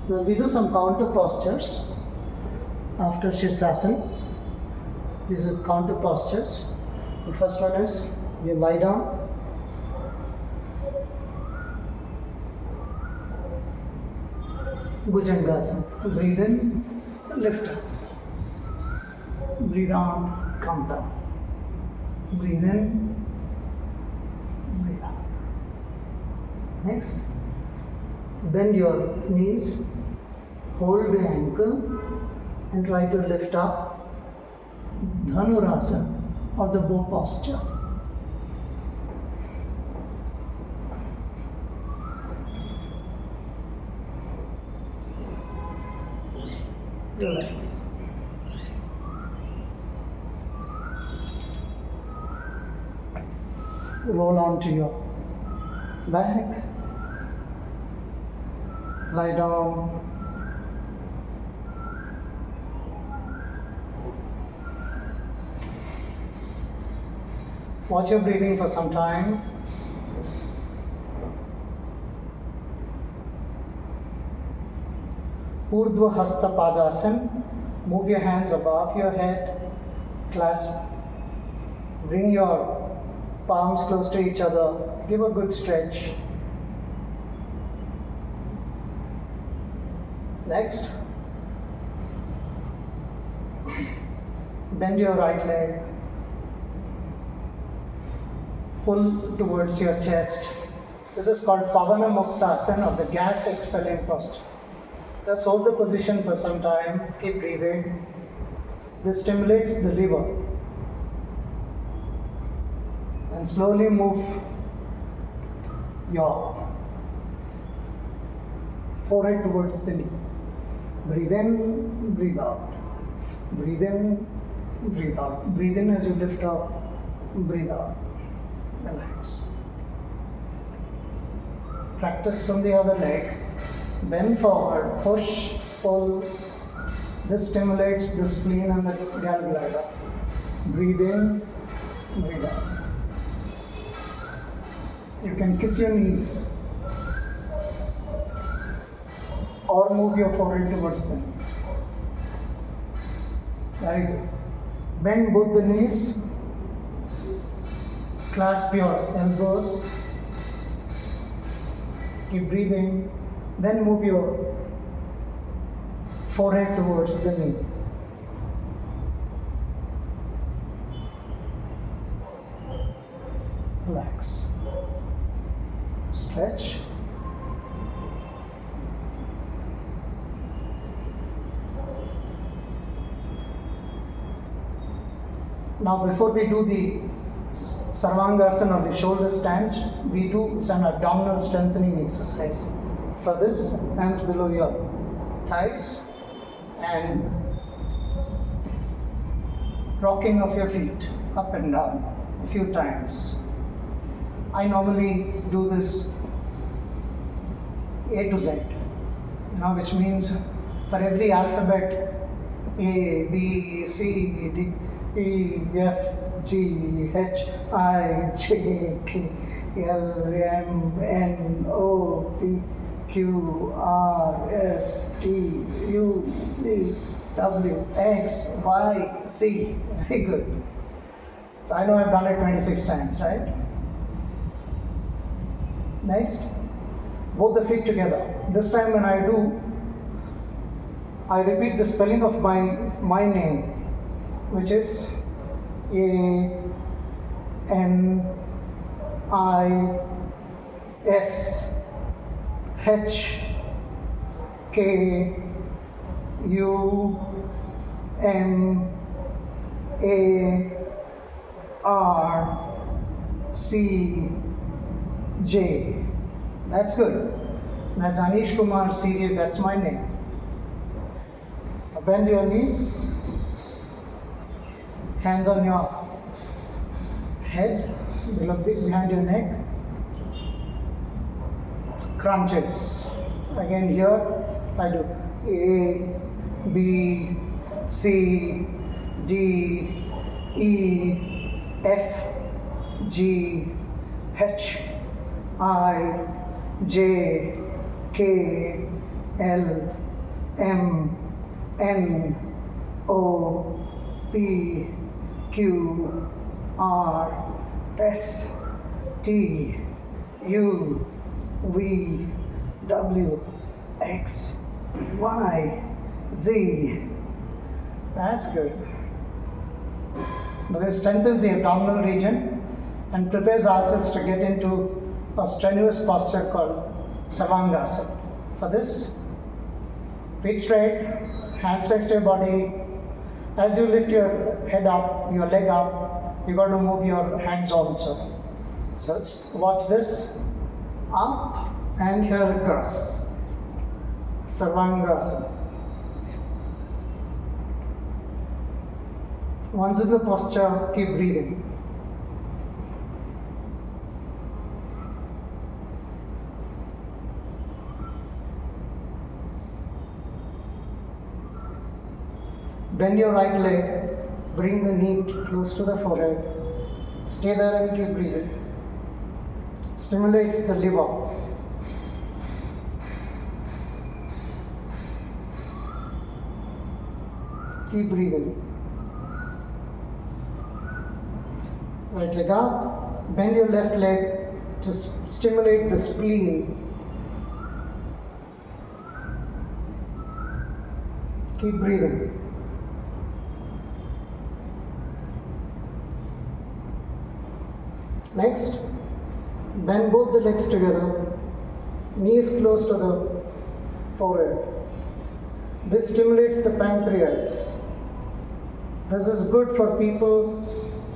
Now we do some counter postures after Shirsasana. These are counter postures. The first one is you lie down. Bhujangasana. Breathe in, lift up. Breathe out, come down. Breathe in, breathe out. Next, bend your knees, hold the ankle and try to lift up. Dhanurasana or the bow posture. Relax. Roll onto your back. Lie down. Watch your breathing for some time. Urdhva Hasta Padasana. Move your hands above your head. Clasp. Bring your palms close to each other. Give a good stretch. Next. Bend your right leg. Pull towards your chest. This is called Pavana Muktasana, or the gas expelling posture. Just hold the position for some time. Keep breathing. This stimulates the liver. And slowly move your forehead towards the knee. Breathe in, breathe out. Breathe in, breathe out. Breathe in as you lift up, breathe out. Relax. Practice on the other leg. Bend forward, push, pull. This stimulates the spleen and the gallbladder. Breathe in, breathe out. You can kiss your knees or move your forehead towards the knees. Very good. Bend both the knees. Clasp your elbows. Keep breathing. Then move your forehead towards the knee. Relax. Stretch. Now before we do the Sarvangasana or the shoulder stand, we do some abdominal strengthening exercise. For this, hands below your thighs and rocking of your feet up and down a few times. I normally do this A to Z, which means for every alphabet A, B, C, D, E, F, G, H, I, J, K, L, M, N, O, P, Q, R, S, T, U, V, W, X, Y, Z. Very good. So I know I've done it 26 times, right? Next, both the feet together. This time when I do, I repeat the spelling of my name, which is A N I S H K U M A R C J. That's good. That's Anish Kumar CJ, that's my name. Bend your knees, hands on your head, behind your neck. Crunches. Again here, I do A, B, C, D, E, F, G, H, I, J, K, L, M, N, O, P, Q, R, S, T, U, V, W, X, Y, Z. That's good. Now this strengthens the abdominal region and prepares ourselves to get into a strenuous posture called Sarvangasana. For this, feet straight, hands next to your body. As you lift your head up, your leg up, you got to move your hands also. So let's watch this. Up and here it goes. Sarvangasana. Once in the posture, keep breathing. Bend your right leg, bring the knee close to the forehead. Stay there and keep breathing. Stimulates the liver. Keep breathing. Right leg up, bend your left leg to stimulate the spleen. Keep breathing. Next, bend both the legs together, knees close to the forehead. This stimulates the pancreas. This is good for people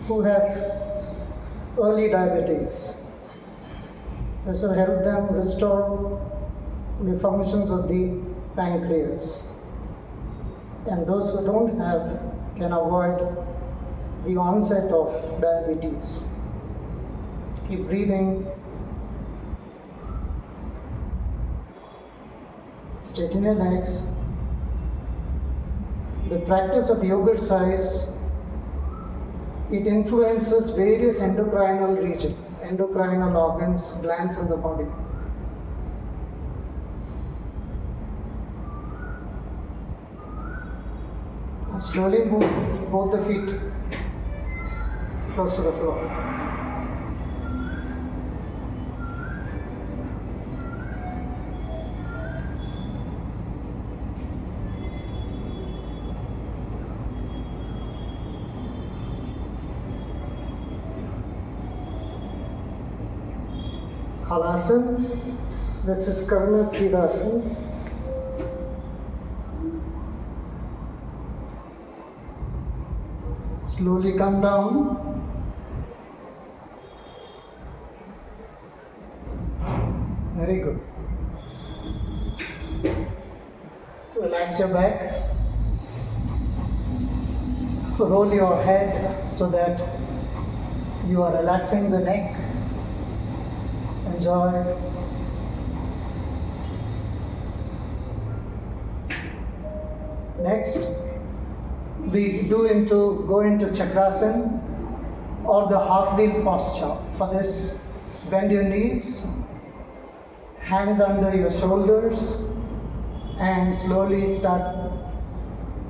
who have early diabetes. This will help them restore the functions of the pancreas. And those who don't have can avoid the onset of diabetes. Keep breathing. Straighten your legs. The practice of yoga-exercise, it influences various endocrinal regions, endocrinal organs, glands in the body. Slowly move both the feet close to the floor. Halasana, this is Karna Kridasana. Slowly come down. Very good. Relax your back. Roll your head so that you are relaxing the neck. Enjoy. Next, we go into chakrasana or the half wheel posture. For this, bend your knees, hands under your shoulders, and slowly start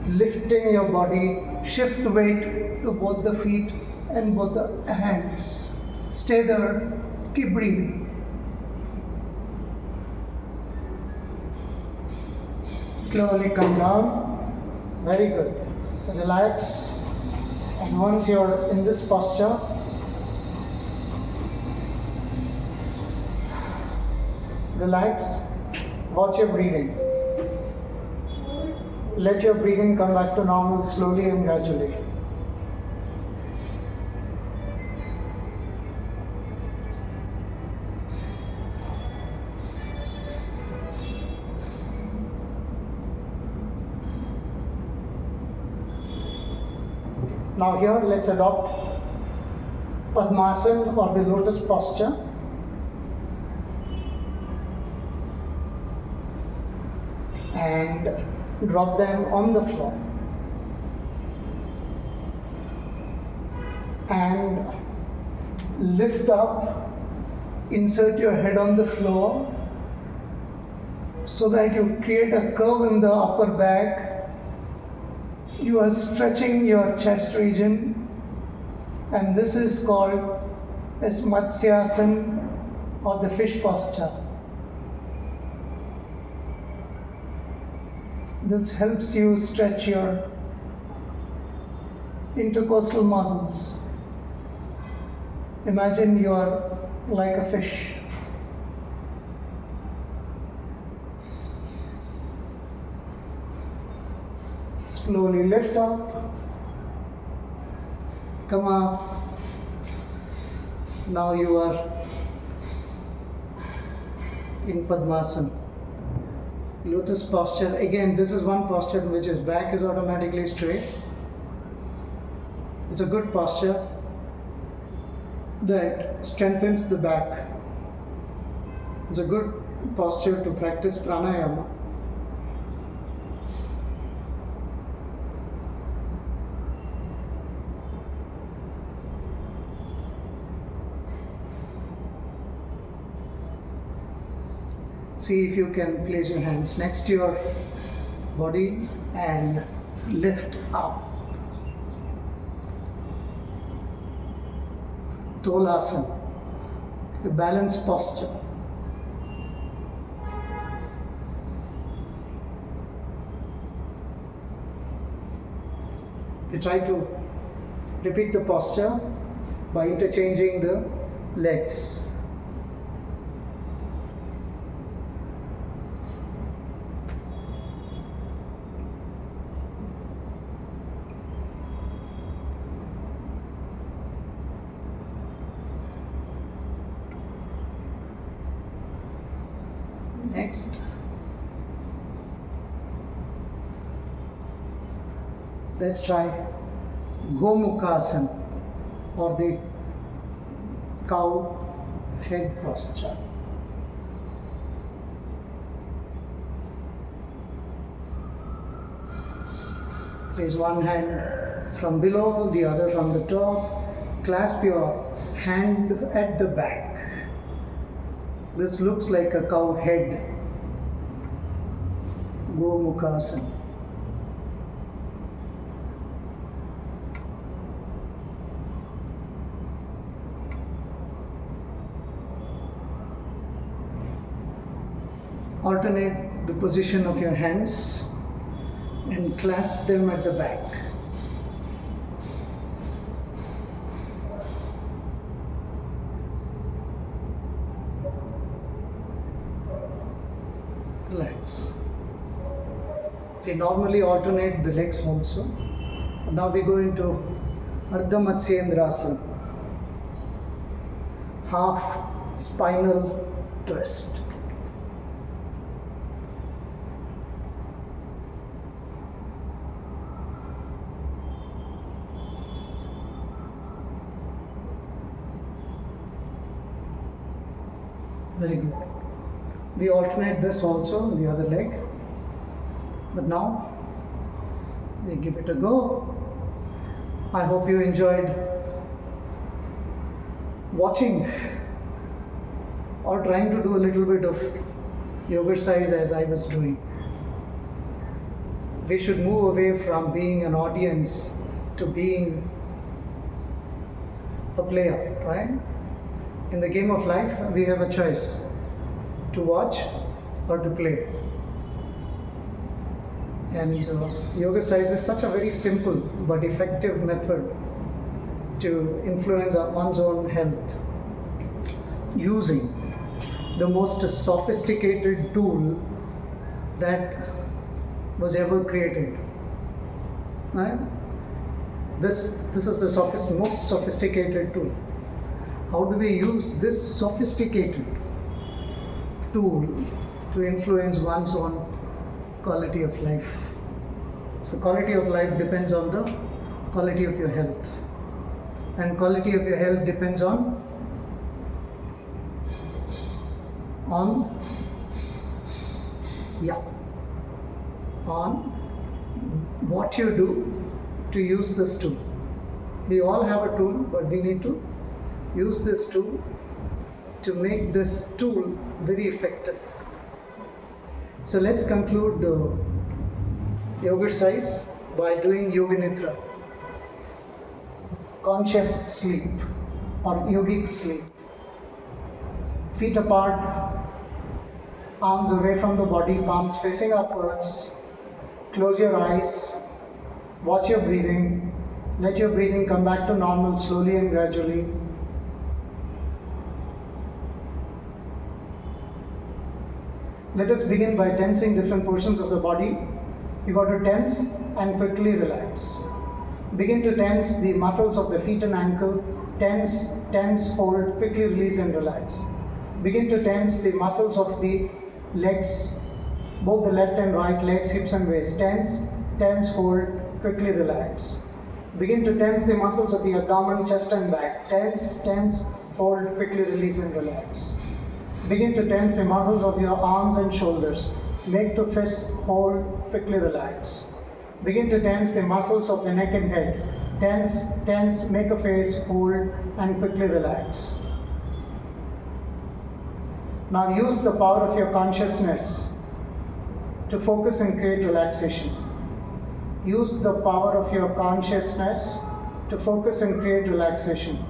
lifting your body. Shift weight to both the feet and both the hands. Stay there. Keep breathing. Slowly come down. Very good. Relax. And once you're in this posture, relax. Watch your breathing. Let your breathing come back to normal slowly and gradually. Now here, let's adopt Padmasana or the lotus posture. And drop them on the floor. And lift up, insert your head on the floor so that you create a curve in the upper back. You are stretching your chest region, and this is called as Matsyasana or the fish posture. This helps you stretch your intercostal muscles. Imagine you are like a fish. Slowly lift up, come up. Now you are in Padmasana. Lotus posture. Again, this is one posture in which his back is automatically straight. It's a good posture that strengthens the back. It's a good posture to practice pranayama. See if you can place your hands next to your body and lift up. Tolasana, the balance posture. You try to repeat the posture by interchanging the legs. Next, Let's try Gomukhasana, or the cow head posture. Place one hand from below, the other from the top. Clasp your hand at the back. This looks like a cow head. Gomukhasana. Alternate the position of your hands and clasp them at the back. Relax. We normally alternate the legs also. Now we go into Ardha Matsyendrasana, half spinal twist. Very good. We alternate this also on the other leg. But now we give it a go. I hope you enjoyed watching or trying to do a little bit of yogercise as I was doing. We should move away from being an audience to being a player, right? In the game of life, we have a choice to watch or to play. And yogercise is such a very simple but effective method to influence one's own health, using the most sophisticated tool that was ever created. Right? This is the most sophisticated tool. How do we use this sophisticated tool to influence one's own quality of life? So quality of life depends on the quality of your health, and quality of your health depends on what you do to use this tool. We all have a tool, but we need to use this tool to make this tool very effective. So let's conclude yogercise by doing yoga nidra, conscious sleep or yogic sleep. Feet apart, arms away from the body, palms facing upwards. Close your eyes, watch your breathing. Let your breathing come back to normal slowly and gradually. Let us begin by tensing different portions of the body. You got to tense and quickly relax. Begin to tense the muscles of the feet and ankle. Tense, hold, quickly release and relax. Begin to tense the muscles of the legs, both the left and right legs, hips and waist. Tense, hold, quickly relax. Begin to tense the muscles of the abdomen, chest and back. Tense, hold, quickly release and relax. Begin to tense the muscles of your arms and shoulders. Make the fists, hold, quickly relax. Begin to tense the muscles of the neck and head. Tense, make a face, hold, and quickly relax. Now use the power of your consciousness to focus and create relaxation. Use the power of your consciousness to focus and create relaxation.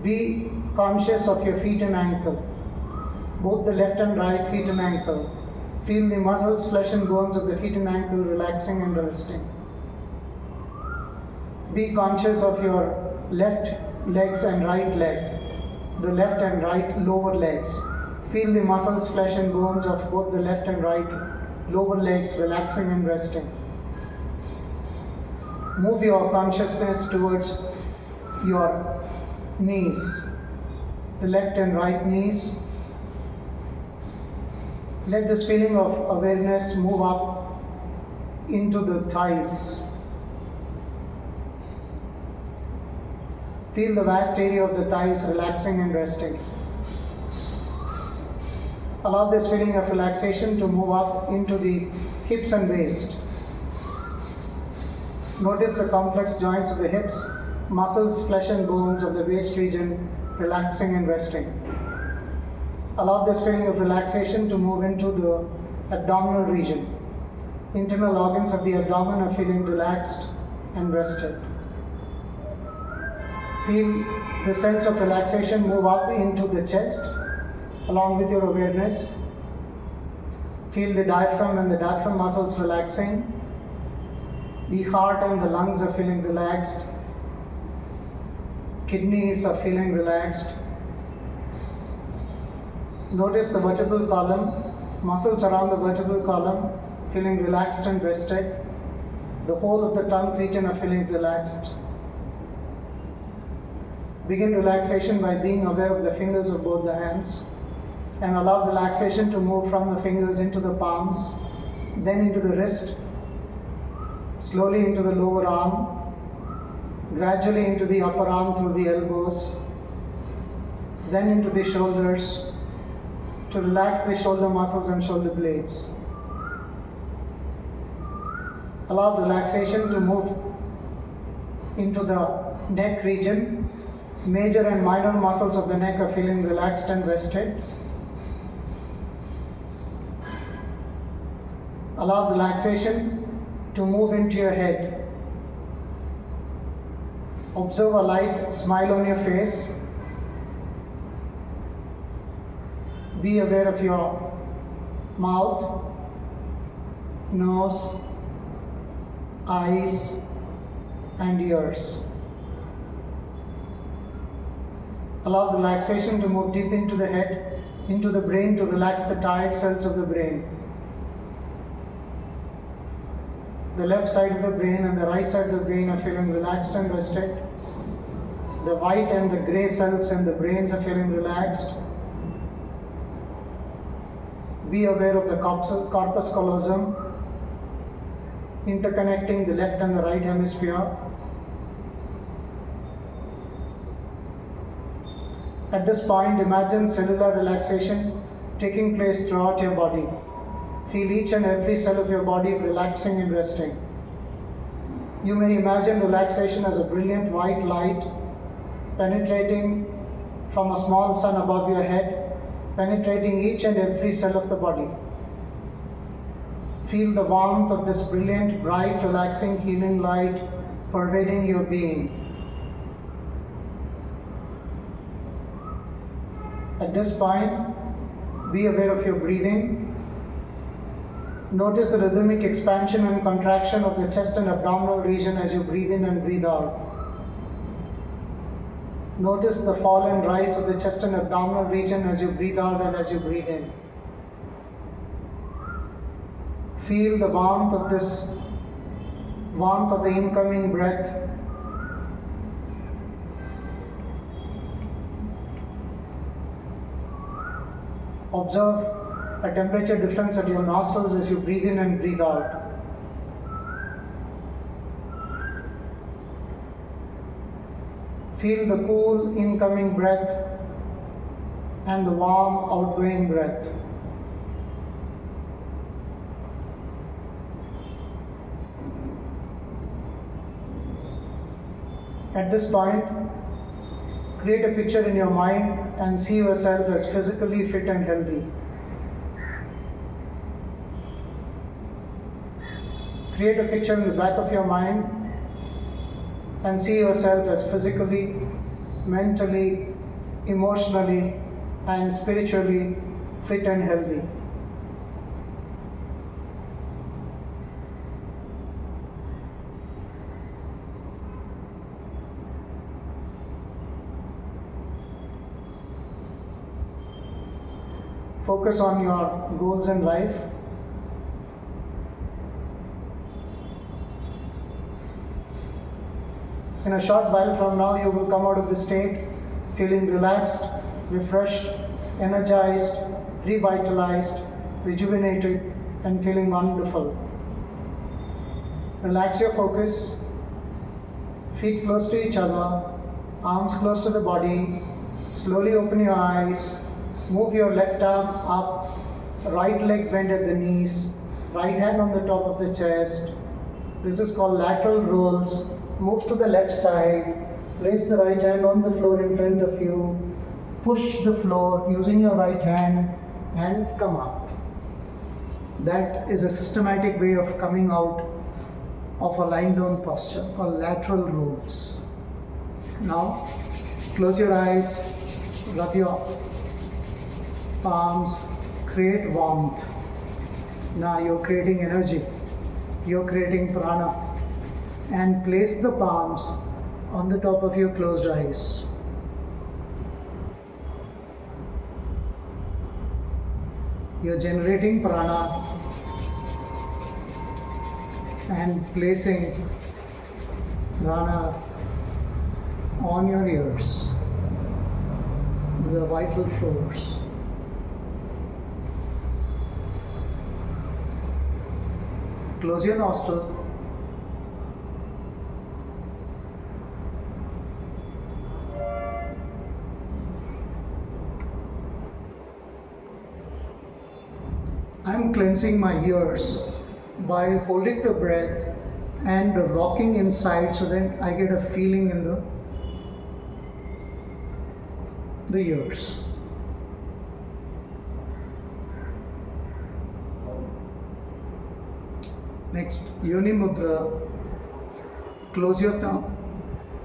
Be conscious of your feet and ankle, both the left and right feet and ankle. Feel the muscles, flesh and bones of the feet and ankle relaxing and resting. Be conscious of your left legs and right leg, the left and right lower legs. Feel the muscles, flesh and bones of both the left and right lower legs relaxing and resting. Move your consciousness towards your knees, the left and right knees. Let this feeling of awareness move up into the thighs, Feel the vast area of the thighs relaxing and resting. Allow this feeling of relaxation to move up into the hips and waist. Notice the complex joints of the hips, muscles, flesh and bones of the waist region relaxing and resting. Allow this feeling of relaxation to move into the abdominal region. Internal organs of the abdomen are feeling relaxed and rested. Feel the sense of relaxation move up into the chest along with your awareness. Feel the diaphragm and the diaphragm muscles relaxing. The heart and the lungs are feeling relaxed. Kidneys are feeling relaxed. Notice the vertebral column, muscles around the vertebral column feeling relaxed and rested. The whole of the trunk region are feeling relaxed. Begin relaxation by being aware of the fingers of both the hands and allow relaxation to move from the fingers into the palms, then into the wrist, slowly into the lower arm, gradually into the upper arm through the elbows, then into the shoulders to relax the shoulder muscles and shoulder blades. Allow relaxation to move into the neck region. Major and minor muscles of the neck are feeling relaxed and rested. Allow relaxation to move into your head. Observe a light smile on your face. Be aware of your mouth, nose, eyes, and ears. Allow relaxation to move deep into the head, into the brain to relax the tired cells of the brain. The left side of the brain and the right side of the brain are feeling relaxed and rested. The white and the gray cells in the brains are feeling relaxed. Be aware of the corpus callosum interconnecting the left and the right hemisphere. At this point, imagine cellular relaxation taking place throughout your body. Feel each and every cell of your body relaxing and resting. You may imagine relaxation as a brilliant white light penetrating from a small sun above your head, penetrating each and every cell of the body. Feel the warmth of this brilliant, bright, relaxing, healing light pervading your being. At this point, be aware of your breathing. Notice the rhythmic expansion and contraction of the chest and abdominal region as you breathe in and breathe out. Notice the fall and rise of the chest and abdominal region as you breathe out and as you breathe in. Feel the warmth of the incoming breath. Observe a temperature difference at your nostrils as you breathe in and breathe out. Feel the cool incoming breath and the warm outgoing breath. At this point, create a picture in your mind and see yourself as physically fit and healthy. Create a picture in the back of your mind and see yourself as physically, mentally, emotionally, and spiritually fit and healthy. Focus on your goals in life. In a short while from now, you will come out of this state feeling relaxed, refreshed, energized, revitalized, rejuvenated, and feeling wonderful. Relax your focus, feet close to each other, arms close to the body. Slowly open your eyes. Move your left arm up. Right leg bend at the knees. Right hand on the top of the chest. This is called lateral rolls. Move to the left side. Place the right hand on the floor in front of you. Push the floor using your right hand and come up. That is a systematic way of coming out of a lying down posture called lateral rolls. Now, close your eyes, rub your palms, create warmth. Now you're creating energy, you're creating prana, and place the palms on the top of your closed eyes. You're generating prana and placing prana on your ears, the vital floors. Close your nostril. I'm cleansing my ears by holding the breath and rocking inside so that I get a feeling in the ears. Next, Yoni Mudra. Close your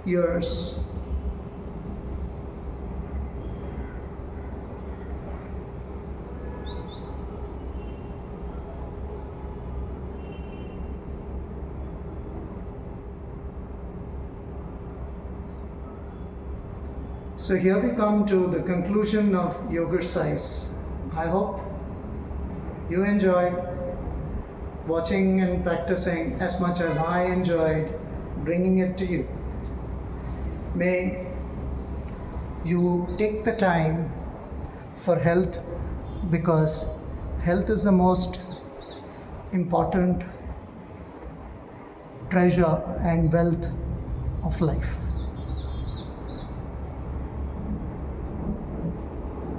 ears. So here we come to the conclusion of Yogercise. I hope you enjoyed watching and practicing as much as I enjoyed bringing it to you. May you take the time for health, because health is the most important treasure and wealth of life.